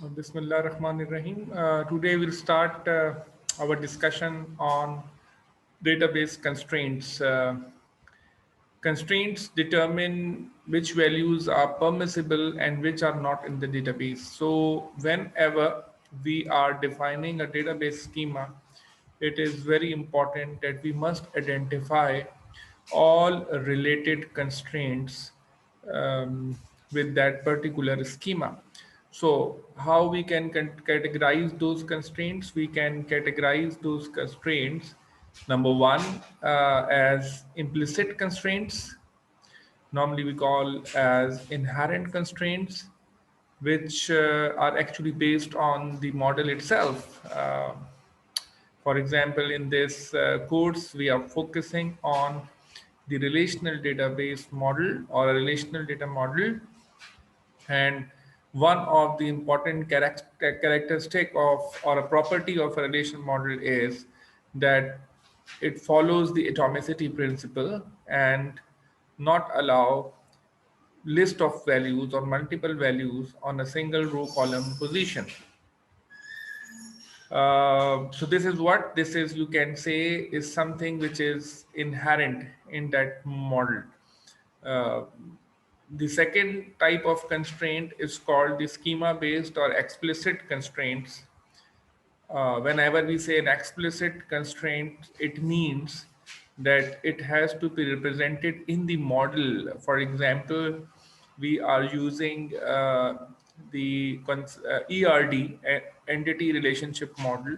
Bismillah Rahman Rahim. Today we'll start our discussion on database constraints. Constraints determine which values are permissible and which are not in the database. So whenever we are defining a database schema, it is very important that we must identify all related constraints um, with that particular schema. So how we can categorize those constraints? We can categorize those constraints, number one, as implicit constraints, normally we call as inherent constraints, which are actually based on the model itself. For example, in this course, we are focusing on the relational database model or a relational data model. And one of the important characteristic of or a property of a relation model is that it follows the atomicity principle and not allow list of values or multiple values on a single row column position. So this is what this is, you can say, is something which is inherent in that model. Uh, the second type of constraint is called the schema based or explicit constraints. Whenever we say an explicit constraint, it means that it has to be represented in the model. For example, we are using the ERD, entity relationship model,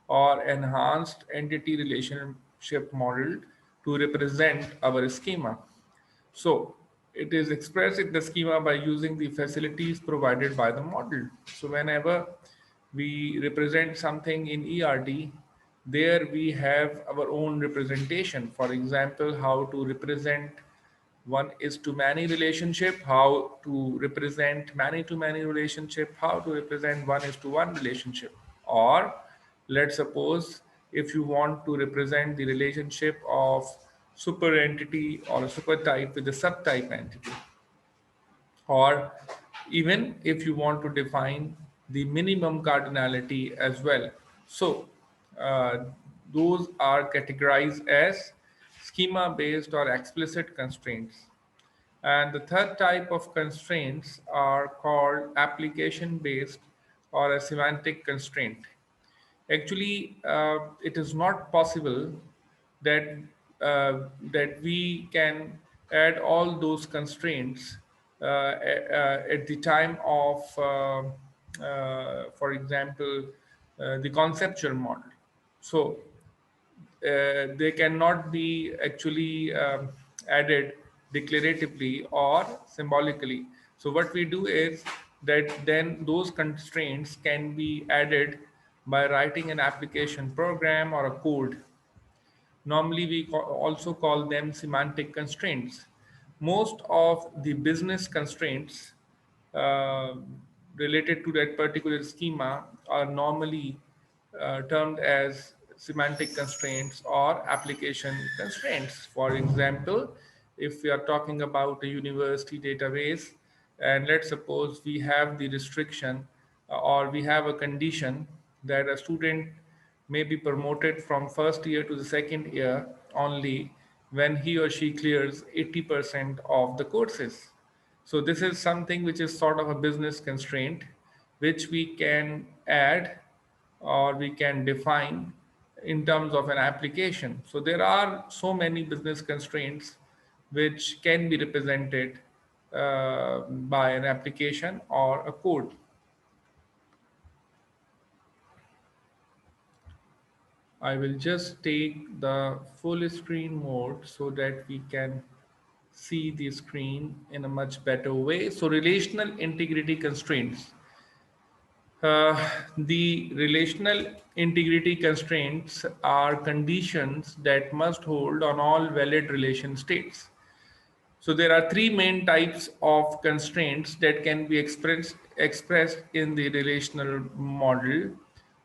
or enhanced entity relationship model to represent our schema. So it is expressed in the schema by using the facilities provided by the model. So whenever we represent something in ERD, there we have our own representation. For example, how to represent one is to many relationship, how to represent many to many relationship, how to represent one is to one relationship. Or let's suppose if you want to represent the relationship of super entity or a super type with a subtype entity, or even if you want to define the minimum cardinality as well. So uh, those are categorized as schema based or explicit constraints. And the third type of constraints are called application based or a semantic constraint. Actually, it is not possible that that we can add all those constraints at the time of, for example, the conceptual model. So they cannot be actually added declaratively or symbolically. So what we do is that then those constraints can be added by writing an application program or a code. Normally, we also call them semantic constraints. Most of the business constraints uh, related to that particular schema are normally termed as semantic constraints or application constraints. For example, if we are talking about a university database, and let's suppose we have the restriction or we have a condition that a student may be promoted from first year to the second year only when he or she clears 80% of the courses. So this is something which is sort of a business constraint, which we can add or we can define in terms of an application. So there are so many business constraints which can be represented by an application or a code. I will just take the full screen mode so that we can see the screen in a much better way. So relational integrity constraints. The relational integrity constraints are conditions that must hold on all valid relation states. So there are three main types of constraints that can be expressed in the relational model.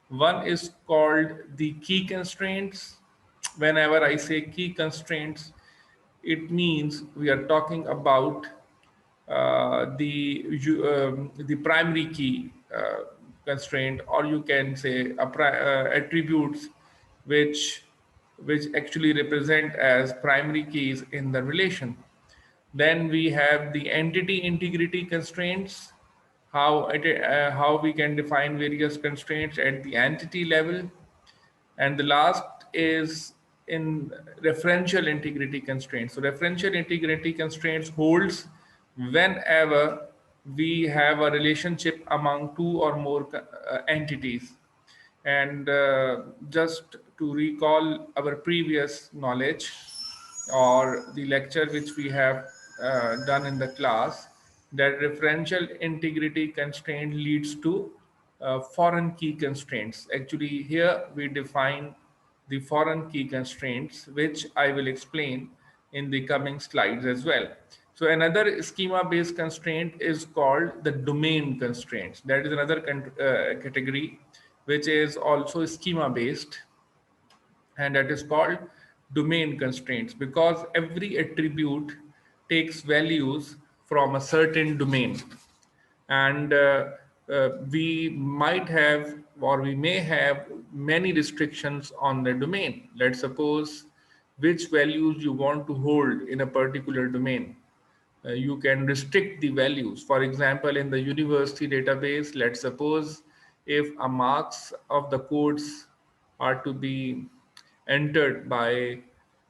One is called the key constraints. Whenever I say key constraints, it means we are talking about the primary key. constraint, or you can say attributes which actually represent as primary keys in the relation. Then we have the entity integrity constraints, how we can define various constraints at the entity level. And the last is in referential integrity constraints. So referential integrity constraints holds whenever we have a relationship among two or more entities. And just to recall our previous knowledge or the lecture which we have done in the class, that referential integrity constraint leads to foreign key constraints. Actually, here we define the foreign key constraints, which I will explain in the coming slides as well. So another schema-based constraint is called the domain constraints. That is another category which is also schema-based, and that is called domain constraints, because every attribute takes values from a certain domain. And we might have, or we may have, many restrictions on the domain. Let's suppose which values you want to hold in a particular domain. You can restrict the values. For example, in the university database, let's suppose if a marks of the codes are to be entered by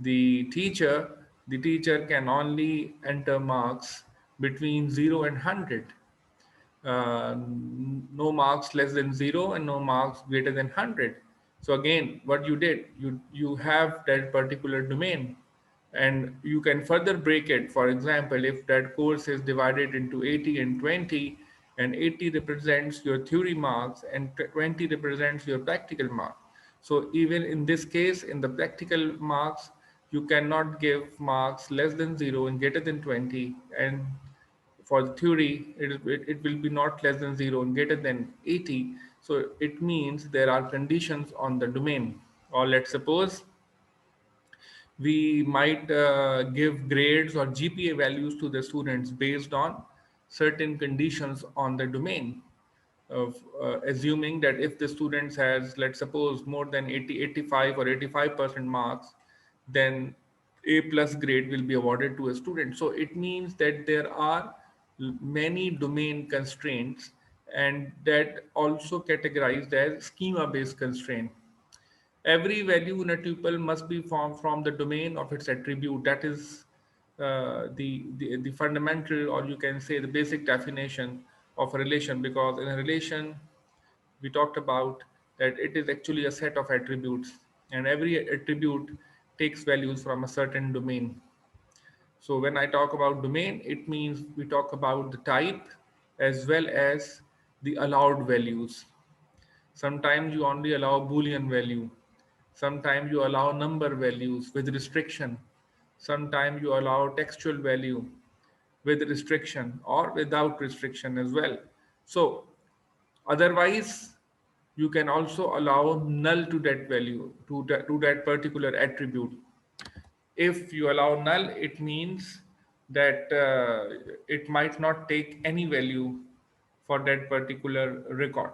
the teacher can only enter marks between 0 and 100. No marks less than 0 and no marks greater than 100. So again, what you did, you have that particular domain, and you can further break it. For example, if that course is divided into 80 and 20, and 80 represents your theory marks and 20 represents your practical mark. So even in this case, in the practical marks, you cannot give marks less than 0 and greater than 20, and for the theory, it will be not less than 0 and greater than 80. So it means there are conditions on the domain. Or let's suppose we might give grades or GPA values to the students based on certain conditions on the domain. Of assuming that if the students has, let's suppose, more than 80, 85 or 85% marks, then A plus grade will be awarded to a student. So it means that there are many domain constraints, and that also categorized as schema based constraint. Every value in a tuple must be formed from the domain of its attribute. That is the fundamental, or you can say the basic definition of a relation, because in a relation we talked about that it is actually a set of attributes, and every attribute takes values from a certain domain. So when I talk about domain, it means we talk about the type as well as the allowed values. Sometimes you only allow Boolean value. Sometimes you allow number values with restriction. Sometimes you allow textual value with restriction or without restriction as well. So otherwise, you can also allow null to that value, to that particular attribute. If you allow null, it means that it might not take any value for that particular record.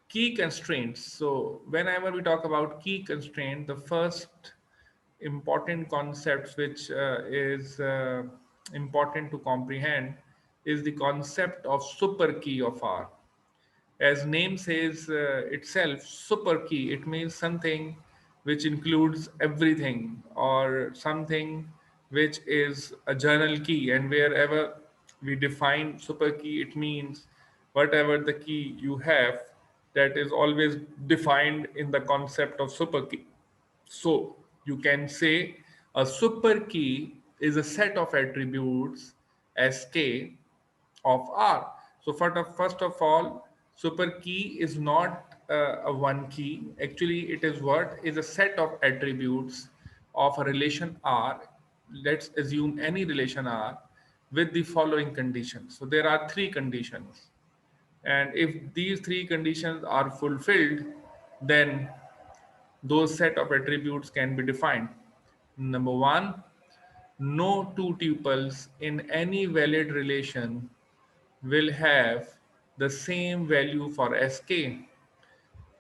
Key constraints. So whenever we talk about key constraint, the first important concepts which is important to comprehend is the concept of super key of R. As name says itself, super key, it means something which includes everything, or something which is a journal key. And wherever we define super key, it means whatever the key you have, that is always defined in the concept of super key. So you can say a super key is a set of attributes Sk of R. So first of all, super key is not a one key. Actually, it is what is a set of attributes of a relation R. Let's assume any relation R with the following conditions. So there are three conditions. And if these three conditions are fulfilled, then those set of attributes can be defined. Number one, no two tuples in any valid relation will have the same value for sk.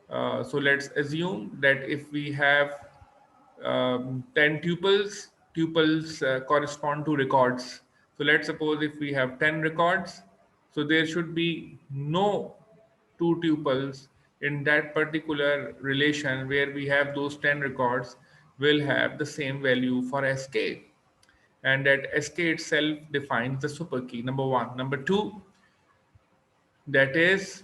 So let's assume that if we have 10 tuples, tuples correspond to records. So let's suppose if we have 10 records, so there should be no two tuples in that particular relation where we have those 10 records will have the same value for sk, and that sk itself defines the super key, number one. Number two, that is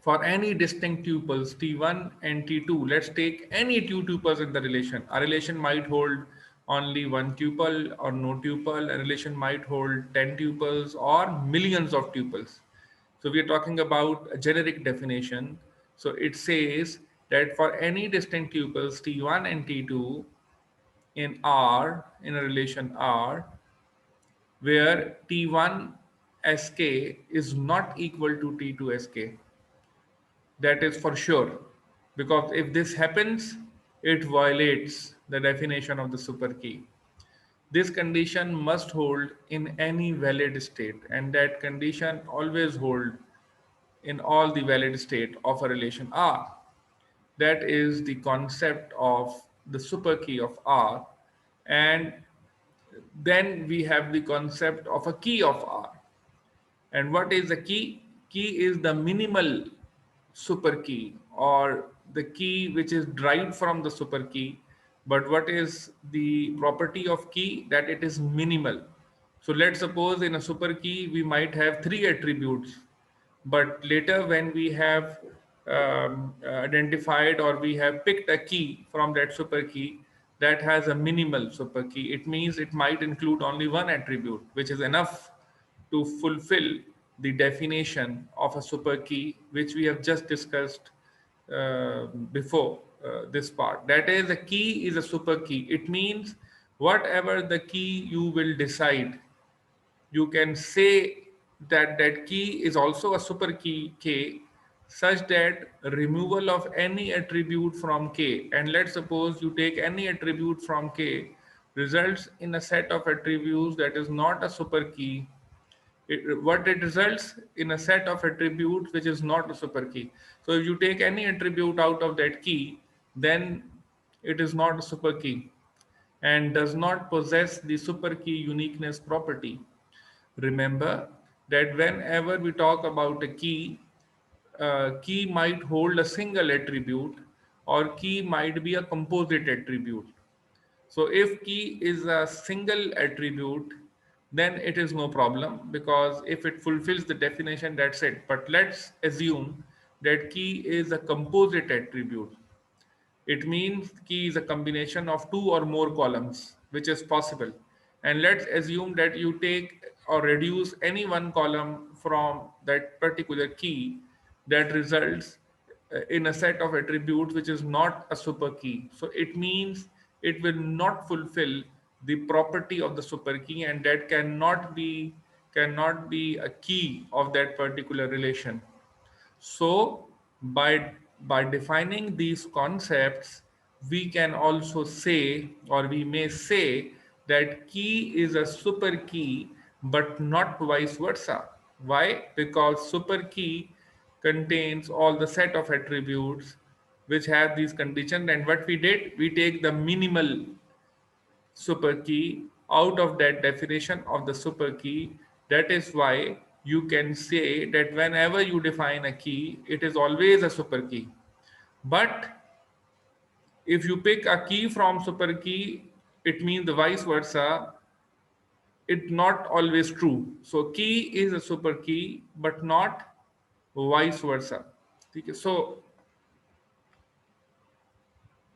for any distinct tuples T1 and T2, let's take any two tuples in the relation. A relation might hold only one tuple or no tuple. A relation might hold 10 tuples or millions of tuples. So we are talking about a generic definition. So it says that for any distinct tuples T1 and T2 in R, in a relation R, where T1 Sk is not equal to T2 Sk, that is for sure, because if this happens, it violates the definition of the super key. This condition must hold in any valid state, and that condition always hold in all the valid state of a relation R. That is the concept of the super key of R. And then we have the concept of a key of R. And what is the key? Key is the minimal super key, or the key which is derived from the super key. But what is the property of key? That it is minimal. So let's suppose in a super key we might have three attributes, but later when we have identified or we have picked a key from that super key that has a minimal super key, it means it might include only one attribute, which is enough to fulfill the definition of a super key, which we have just discussed before this part. That is, a key is a super key. It means whatever the key you will decide, you can say that that key is also a super key k, such that removal of any attribute from k, and let's suppose you take any attribute from k, results in a set of attributes that is not a super key. What it results in a set of attributes which is not a super key. So if you take any attribute out of that key, then it is not a super key and does not possess the super key uniqueness property. Remember that whenever we talk about a key, key might hold a single attribute or key might be a composite attribute. So if key is a single attribute, then it is no problem, because if it fulfills the definition, that's it. But let's assume that key is a composite attribute. It means key is a combination of two or more columns, which is possible. And let's assume that you take or reduce any one column from that particular key, that results in a set of attributes which is not a super key. So it means it will not fulfill the property of the super key, and that cannot be a key of that particular relation. So by defining these concepts, we can also say, or we may say, that key is a super key, but not vice versa. Why? Because super key contains all the set of attributes which have these conditions, and what we did, we take the minimal super key out of that definition of the super key. That is why you can say that whenever you define a key, it is always a super key. But if you pick a key from super key, it means the vice versa. It's not always true. So key is a super key, but not vice versa. Okay, so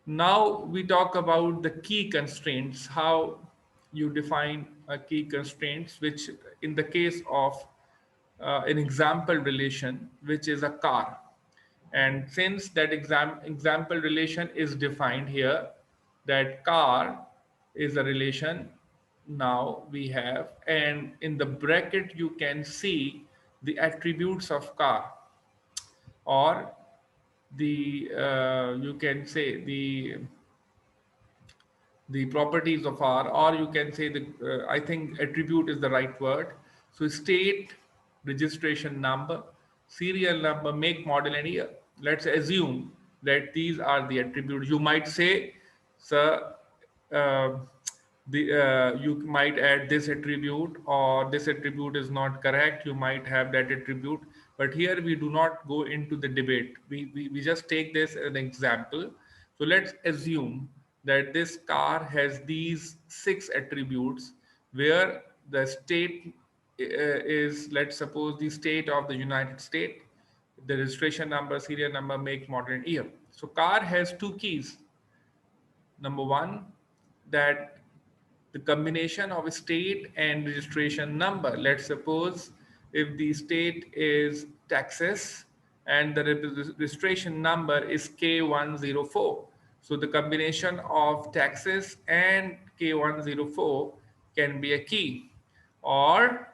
now we talk about the key constraints, how you define a key constraints, which in the case of an example relation, which is a car. And since that example relation is defined here, that car is a relation now we have, and in the bracket you can see the attributes of car, or the you can say the properties of R, or you can say the I think attribute is the right word. So state registration number, serial number, make, model, and year. Let's assume that these are the attributes. You might say, sir, uh, you might add this attribute, or this attribute is not correct. You might have that attribute, but here we do not go into the debate. We just take this as an example. So let's assume that this car has these 6 attributes, where the state is, let's suppose, the state of the United States, the registration number, serial number, make, model, and year. So car has 2 keys. Number one, that the combination of state and registration number. Let's suppose if the state is Texas and the registration number is K104. So the combination of Texas and K104 can be a key. Or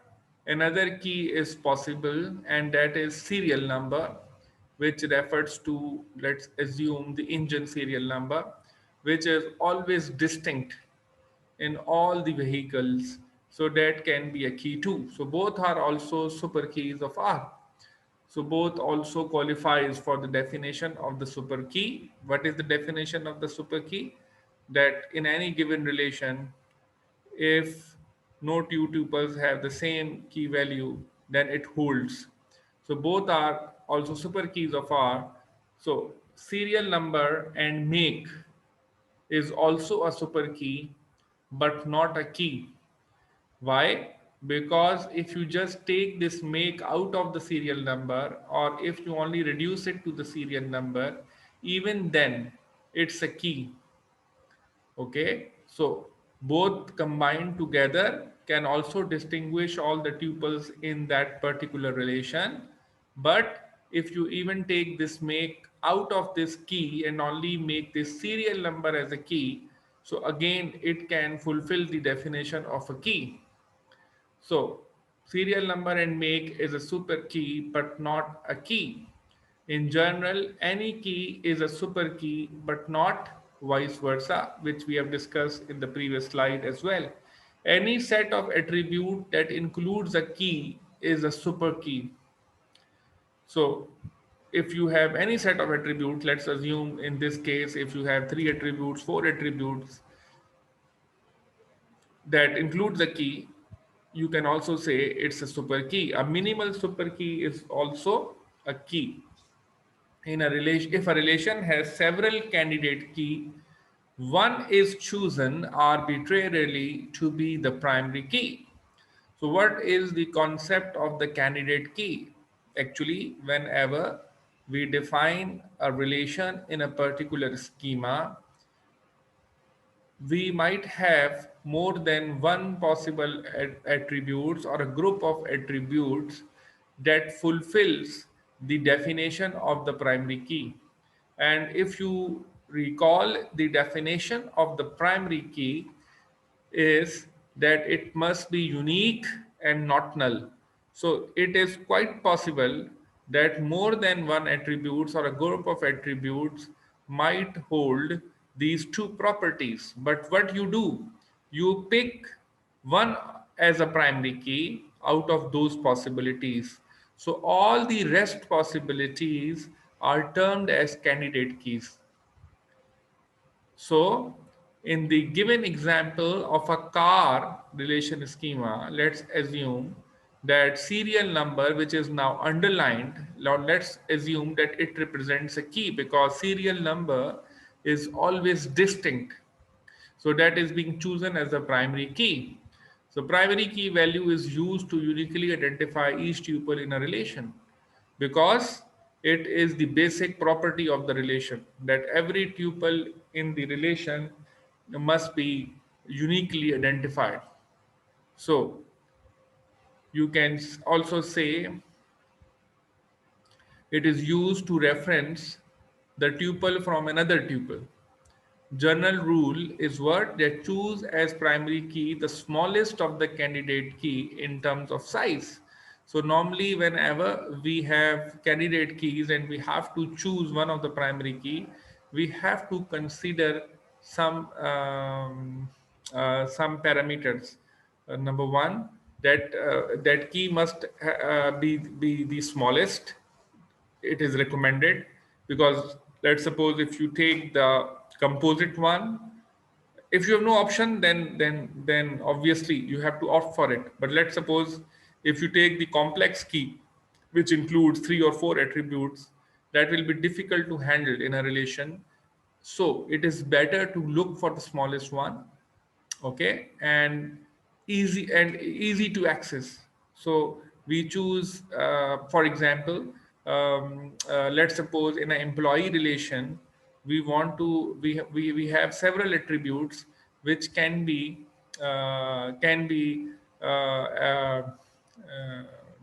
another key is possible, and that is serial number, which refers to, let's assume, the engine serial number, which is always distinct in all the vehicles. So that can be a key too. So both are also super keys of R. So both also qualifies for the definition of the super key. What is the definition of the super key? That in any given relation, if no two tuples have the same key value, then it holds. So both are also super keys of R. So serial number and make is also a super key, but not a key. Why? Because if you just take this make out of the serial number, or if you only reduce it to the serial number, even then it's a key. Okay, so both combined together can also distinguish all the tuples in that particular relation. But if you even take this make out of this key and only make this serial number as a key, so again it can fulfill the definition of a key. So serial number and make is a super key but not a key. In general, any key is a super key but not vice versa, which we have discussed in the previous slide as well. Any set of attribute that includes a key is a super key. So if you have any set of attributes, let's assume in this case, if you have 3 attributes, 4 attributes that includes a key, you can also say it's a super key. A minimal super key is also a key. In a relation, if a relation has several candidate key, one is chosen arbitrarily to be the primary key. So what is the concept of the candidate key? Actually, whenever we define a relation in a particular schema, we might have more than one possible attributes or a group of attributes that fulfills the definition of the primary key. And if you recall, the definition of the primary key is that it must be unique and not null. So it is quite possible that more than one attributes or a group of attributes might hold these 2 properties. But what you do, you pick one as a primary key out of those possibilities. So all the rest possibilities are termed as candidate keys. So, in the given example of a car relation schema, let's assume that serial number, which is now underlined, now let's assume that it represents a key, because serial number is always distinct. So that is being chosen as the primary key. So primary key value is used to uniquely identify each tuple in a relation, because it is the basic property of the relation that every tuple in the relation must be uniquely identified. So you can also say it is used to reference the tuple from another tuple. General rule is what? That choose as primary key the smallest of the candidate key in terms of size. So normally whenever we have candidate keys and we have to choose one of the primary key, we have to consider some parameters. Number one, that key must be the smallest. It is recommended, because let's suppose if you take the composite one, if you have no option, then obviously you have to opt for it. But let's suppose if you take the complex key, which includes 3 or 4 attributes, that will be difficult to handle in a relation. So it is better to look for the smallest one, okay, and easy to access. So we choose, for example, let's suppose in an employee relation, we want to we have several attributes which can be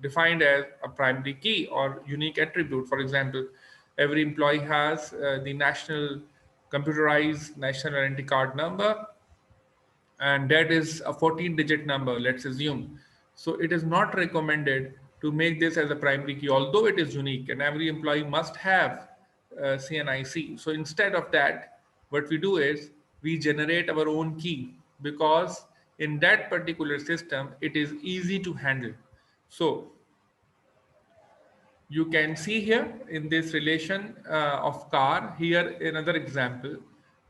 defined as a primary key or unique attribute. For example, every employee has the national computerized national identity card number, and that is a 14-digit number, let's assume. So it is not recommended to make this as a primary key, although it is unique and every employee must have CNIC. So instead of that, what we do is we generate our own key, because in that particular system it is easy to handle. So you can see here in this relation of car, here another example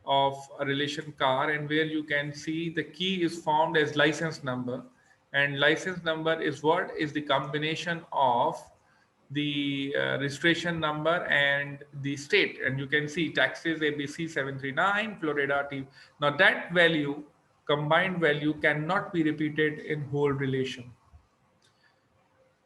of a relation car, and where you can see the key is formed as license number, and license number is what is the combination of the registration number and the state, and you can see taxes ABC 739 Florida T. Now that value, combined value, cannot be repeated in whole relation.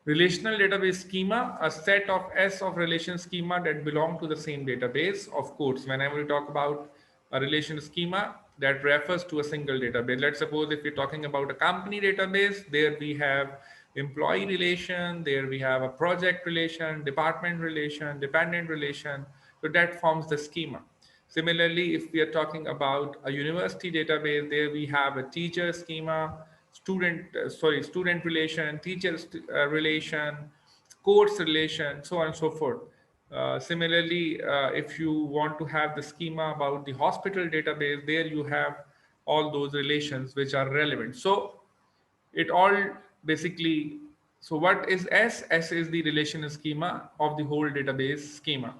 Relational database schema, a set of S of relation schema that belong to the same database. Of course, whenever we talk about a relation schema, that refers to a single database. Let's suppose if we're talking about a company database, there we have employee relation, there we have a project relation, department relation, dependent relation. So that forms the schema. Similarly, if we are talking about a university database, there we have a teacher schema, student relation, relation, course relation, so on and so forth. Similarly, if you want to have the schema about the hospital database, there you have all those relations which are relevant. So it all basically, so what is S is the relation schema of the whole database schema.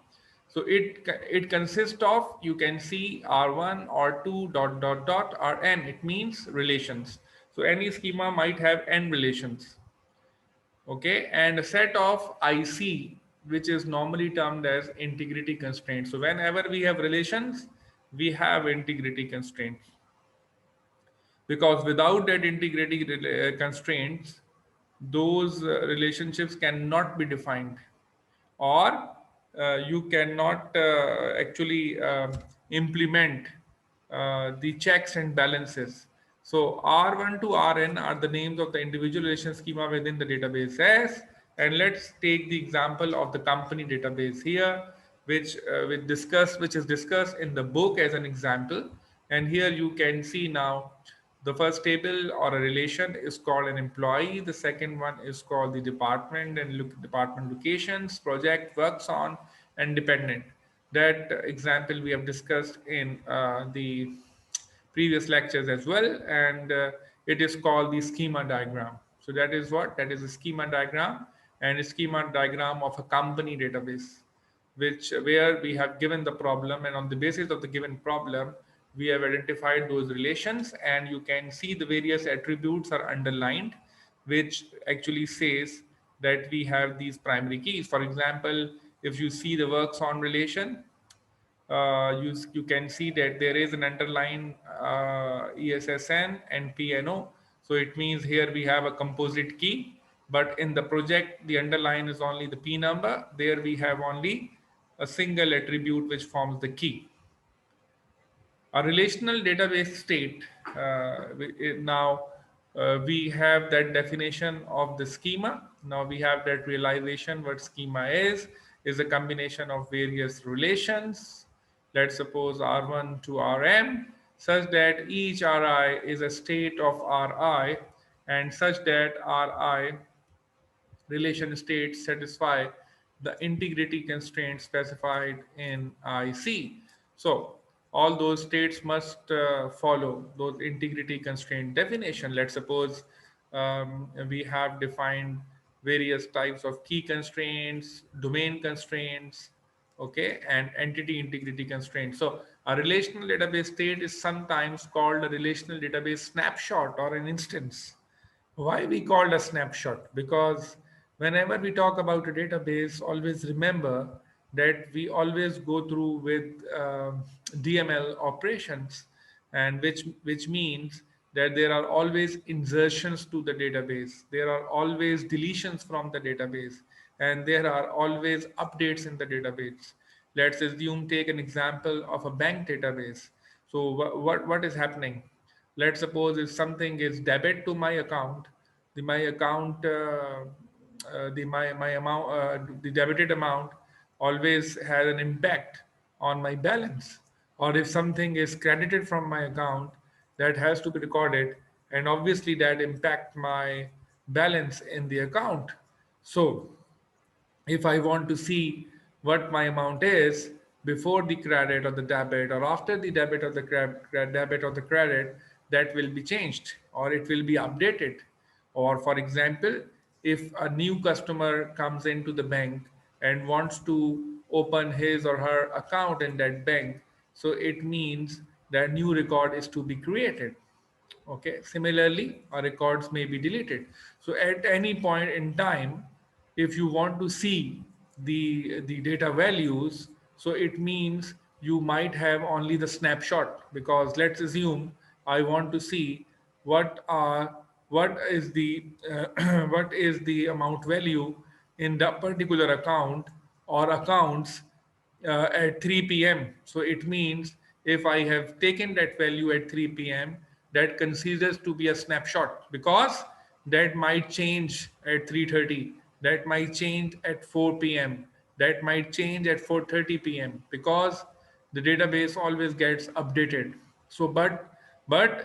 So it consists of, you can see, R1, R2, dot dot dot, Rn. It means relations. So any schema might have n relations, okay, and a set of IC, which is normally termed as integrity constraints. So whenever we have relations, we have integrity constraints, because without that integrity constraints, those relationships cannot be defined, or you cannot actually implement the checks and balances. So R1 to Rn are the names of the individual relation schema within the database S. And let's take the example of the company database here, which is discussed in the book as an example. And here you can see now the first table or a relation is called an employee. The second one is called the department and department locations, project, works on, and dependent. That example we have discussed in the previous lectures as well, and it is called the schema diagram. So that is what? That is a schema diagram, and a schema diagram of a company database, which where we have given the problem, and on the basis of the given problem, we have identified those relations, and you can see the various attributes are underlined, which actually says that we have these primary keys. For example, if you see the works on relation, you can see that there is an underline ESSN and PNO. So it means here we have a composite key, but in the project, the underline is only the P number. There we have only a single attribute which forms the key. A relational database state, now we have that definition of the schema. Now we have that realization what schema is a combination of various relations. Let's suppose R1 to Rm, such that each Ri is a state of Ri, and such that Ri relation states satisfy the integrity constraints specified in IC. So all those states must follow those integrity constraint definition. Let's suppose We have defined various types of key constraints, domain constraints, okay, and entity integrity constraints. So a relational database state is sometimes called a relational database snapshot or an instance. Why we called a snapshot? Because whenever we talk about a database, always remember that we always go through with DML operations, and which means that there are always insertions to the database, there are always deletions from the database, and there are always updates in the database. Let's assume, take an example of a bank database. So what is happening? Let's suppose if something is debit to my account, the my account the my amount the debited amount always has an impact on my balance. Or if something is credited from my account, that has to be recorded, and obviously that impact my balance in the account. So if I want to see what my amount is before the credit or the debit, or after the debit or the debit or the credit, that will be changed or it will be updated. Or for example, if a new customer comes into the bank and wants to open his or her account in that bank, so it means that new record is to be created. Okay, similarly, our records may be deleted. So at any point in time, if you want to see the data values, so it means you might have only the snapshot, because let's assume I want to see what are what is the what is the amount value in the particular account or accounts at 3 p.m. So it means if I have taken that value at 3 p.m., that considers to be a snapshot, because that might change at 3:30, that might change at 4 p.m., that might change at 4:30 p.m., because the database always gets updated. So but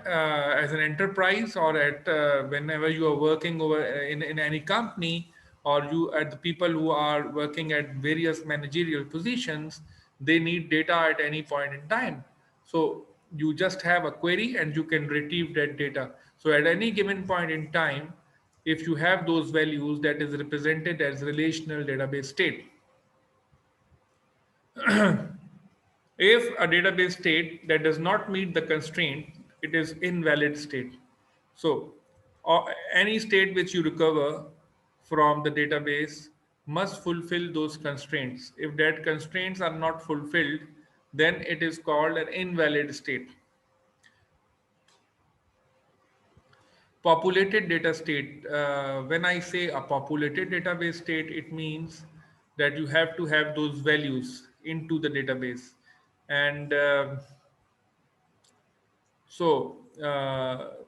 as an enterprise, or at whenever you are working over in any company, or you at the people who are working at various managerial positions, they need data at any point in time. So you just have a query and you can retrieve that data. So at any given point in time, if you have those values, that is represented as relational database state. If a database state that does not meet the constraint, it is invalid state. So any state which you recover from the database must fulfill those constraints. If that constraints are not fulfilled, then it is called an invalid state. Populated data state. When I say a populated database state, it means that you have to have those values into the database. And So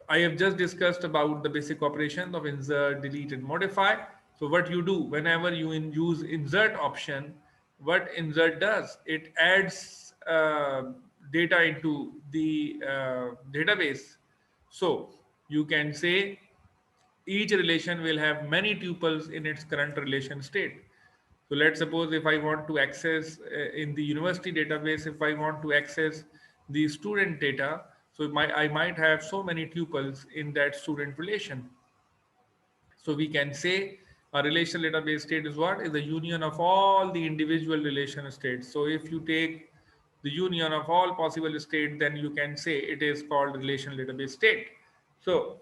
I have just discussed about the basic operations of insert, delete, and modify. So what you do whenever you use insert option, what insert does, it adds data into the database. So you can say each relation will have many tuples in its current relation state. So let's suppose if I want to access in the university database, if I want to access the student data, so I might have so many tuples in that student relation. So we can say a relational database state is what? Is the union of all the individual relation states. So if you take the union of all possible states, then you can say it is called relational database state. So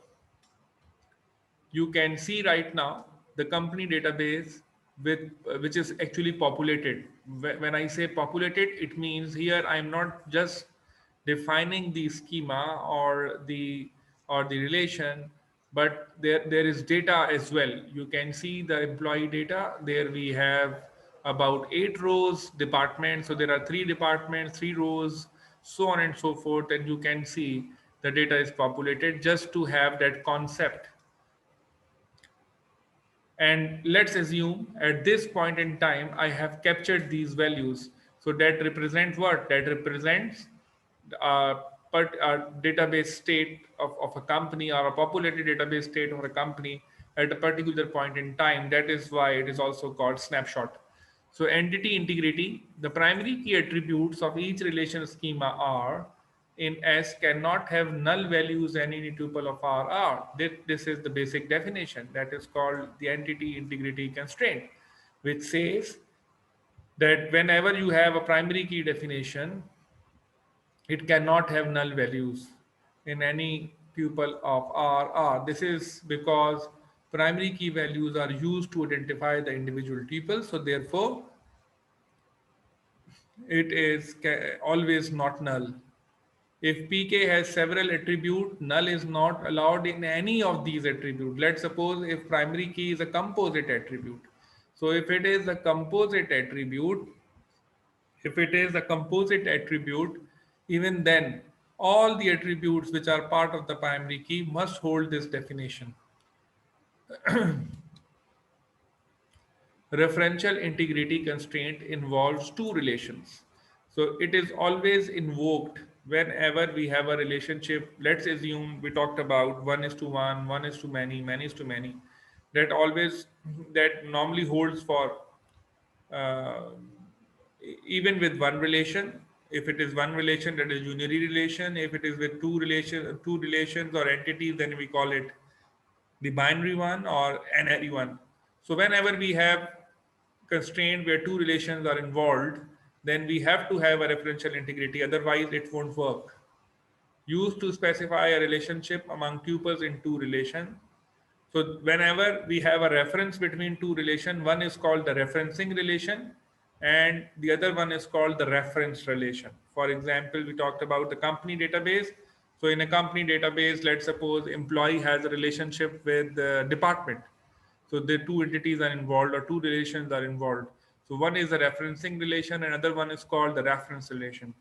you can see right now the company database with which is actually populated. When I say populated, it means here I'm not just defining the schema or the relation, but there is data as well. You can see the employee data. There we have about 8 rows departments, so there are 3 departments, 3 rows, so on and so forth, and you can see the data is populated just to have that concept. And let's assume at this point in time, I have captured these values. So that represents what? That represents a database state of a company, or a populated database state of a company at a particular point in time. That is why it is also called snapshot. So entity integrity, the primary key attributes of each relation schema are in S cannot have null values in any tuple of R. This is the basic definition that is called the entity integrity constraint, which says that whenever you have a primary key definition, it cannot have null values in any tuple of R. This is because primary key values are used to identify the individual tuples. So therefore, it is always not null. If PK has several attributes, null is not allowed in any of these attributes. Let's suppose if primary key is a composite attribute. So if it is a composite attribute, even then all the attributes which are part of the primary key must hold this definition. Referential integrity constraint involves two relations. So it is always invoked whenever we have a relationship. Let's assume we talked about one is to one is to many is to many. That normally holds for uh, even with one relation. If it is one relation, that is unary relation. If it is with two relations or entities, then we call it the binary one or n-ary one. So whenever we have constraint where two relations are involved, then we have to have a referential integrity, otherwise it won't work. Used to specify a relationship among tuples in two relation. So whenever we have a reference between two relation, one is called the referencing relation and the other one is called the reference relation. For example, we talked about the company database. So in a company database, let's suppose employee has a relationship with the department. So the two entities are involved or two relations are involved. So one is the referencing relation, another one is called the reference relation.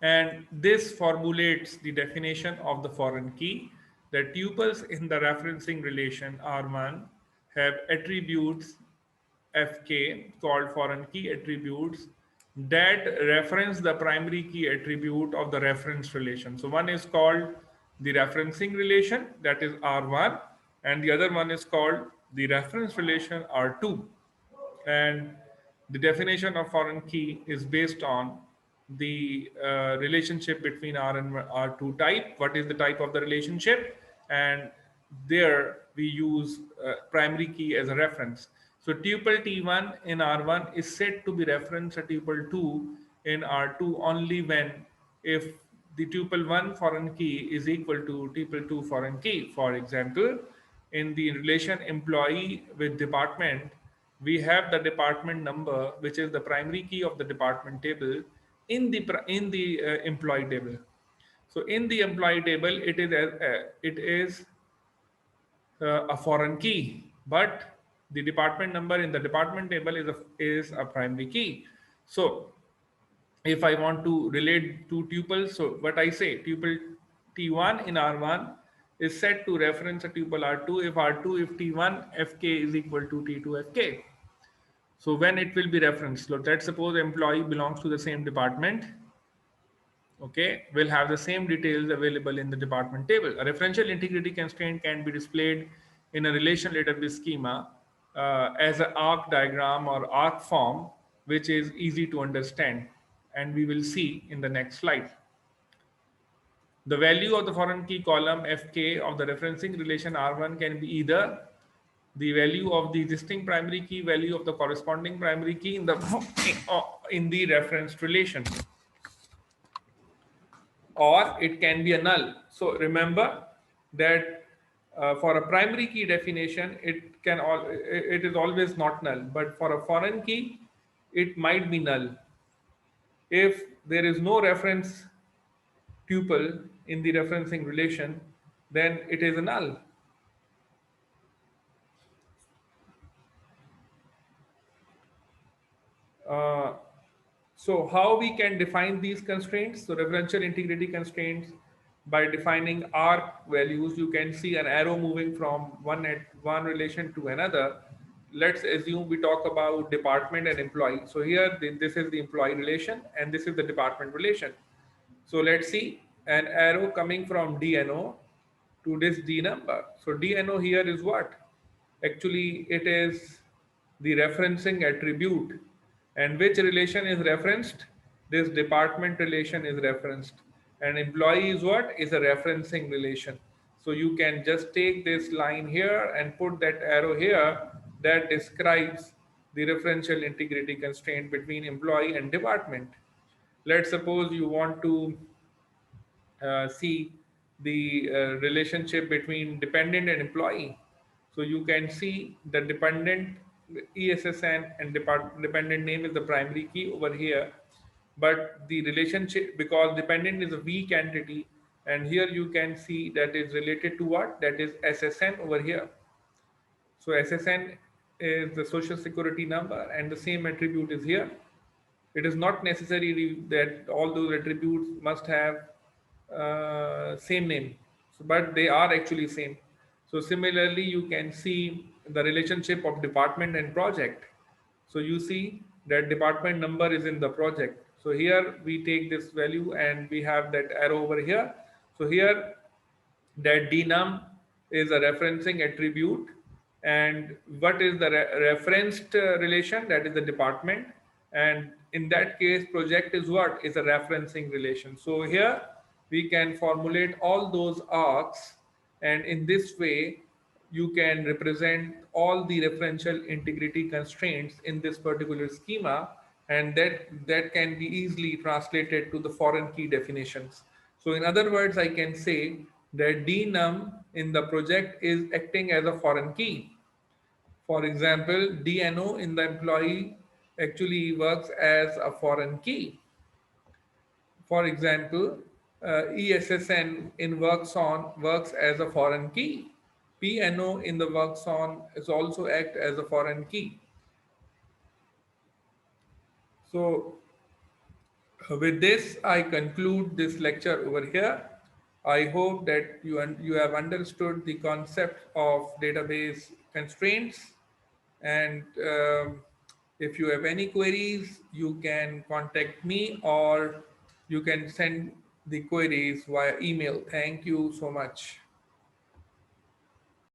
And this formulates the definition of the foreign key. The tuples in the referencing relation R1 have attributes Fk called foreign key attributes that reference the primary key attribute of the reference relation. So one is called the referencing relation, that is R1, and the other one is called the reference relation R2. And the definition of foreign key is based on the relationship between R and R2 type. What is the type of the relationship? And there we use primary key as a reference. So tuple T1 in R1 is said to be reference to tuple 2 in R2 only when if the tuple 1 foreign key is equal to tuple 2 foreign key. For example, in the relation employee with department, we have the department number, which is the primary key of the department table in the employee table. So in the employee table, it is a foreign key, but the department number in the department table is a primary key. So if I want to relate two tuples, so what I say, tuple T1 in R1 is set to reference a tuple R2 if R2 if T1 Fk is equal to T2 Fk. So when it will be referenced, so let's suppose employee belongs to the same department, okay, will have the same details available in the department table. A referential integrity constraint can be displayed in a relation database schema as an arc diagram or arc form, which is easy to understand, and we will see in the next slide. The value of the foreign key column Fk of the referencing relation R1 can be either the value of the existing primary key, value of the corresponding primary key in the referenced relation, or it can be a null. So remember that for a primary key definition, it is always not null, but for a foreign key, it might be null. If there is no reference tuple in the referencing relation, then it is a null. Uh, so how we can define these constraints? So referential integrity constraints, by defining arc values, you can see an arrow moving from one relation to another. Let's assume we talk about department and employee. So here, this is the employee relation and this is the department relation. So let's see an arrow coming from DNO to this D number. So DNO here is what? Actually, it is the referencing attribute, And which relation is referenced? This department relation is referenced. And employee is what? Is a referencing relation. So you can just take this line here and put that arrow here that describes the referential integrity constraint between employee and department. Let's suppose you want to see the relationship between dependent and employee. So you can see the dependent ESSN and dependent name is the primary key over here. But the relationship, because dependent is a weak entity, and here you can see that is related to what? That is SSN over here. So SSN is the social security number, and the same attribute is here. It is not necessary that all those attributes must have same name, but they are actually same. So similarly, you can see the relationship of department and project. So you see that department number is in the project. So here we take this value and we have that arrow over here. So here that dnum is a referencing attribute, and what is the referenced relation? That is the department, and in that case project is what? Is a referencing relation. So here we can formulate all those arcs, and in this way you can represent all the referential integrity constraints in this particular schema, and that can be easily translated to the foreign key definitions. So in other words, I can say that dnum in the project is acting as a foreign key. For example, dno in the employee actually works as a foreign key. For example, ESSN in works on works as a foreign key. PNO in the works on is also act as a foreign key. So with this, I conclude this lecture over here. I hope that you have understood the concept of database constraints, and if you have any queries, you can contact me or you can send the queries via email. Thank you so much.